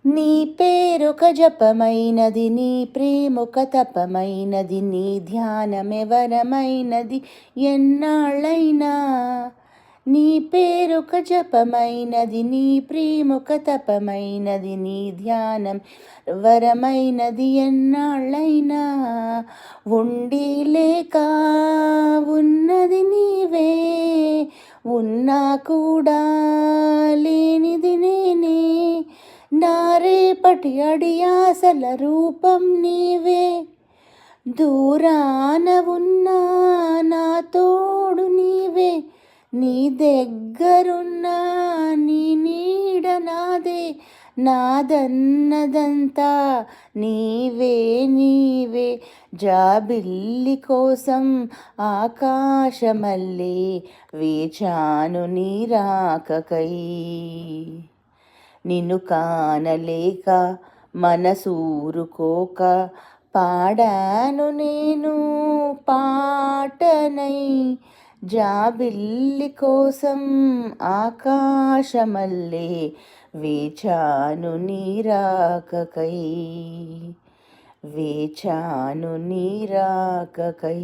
నీ పేరొక జపమైనది, నీ ప్రేమొక తపమైనది, నీ ధ్యానమెవరమైనది ఎన్నాళ్ళైనా. నీ పేరొక జపమైనది, నీ ప్రేమొక తపమైనది, నీ ధ్యానం వరమైనది ఎన్నాళ్ళైనా. ఉండి లేక ఉన్నది నీవే, ఉన్నా కూడా లేనిది నేనే. నా రేపటి అడియాసల రూపం నీవే, దూరాన ఉన్నా నా తోడు నీవే. నీ దగ్గరున్నా నీ నీడ నాదే, నాదన్నదంతా నీవే నీవే. జాబిల్లి కోసం ఆకాశమల్లే వేచాను నీ రాకకై. నిన్ను కానలేక మనసూరుకోక పాడాను నేను పాటనై. జాబిల్లి కోసం ఆకాశమల్లే వేచాను నీ రాకకై, వేచాను నీ రాకకై.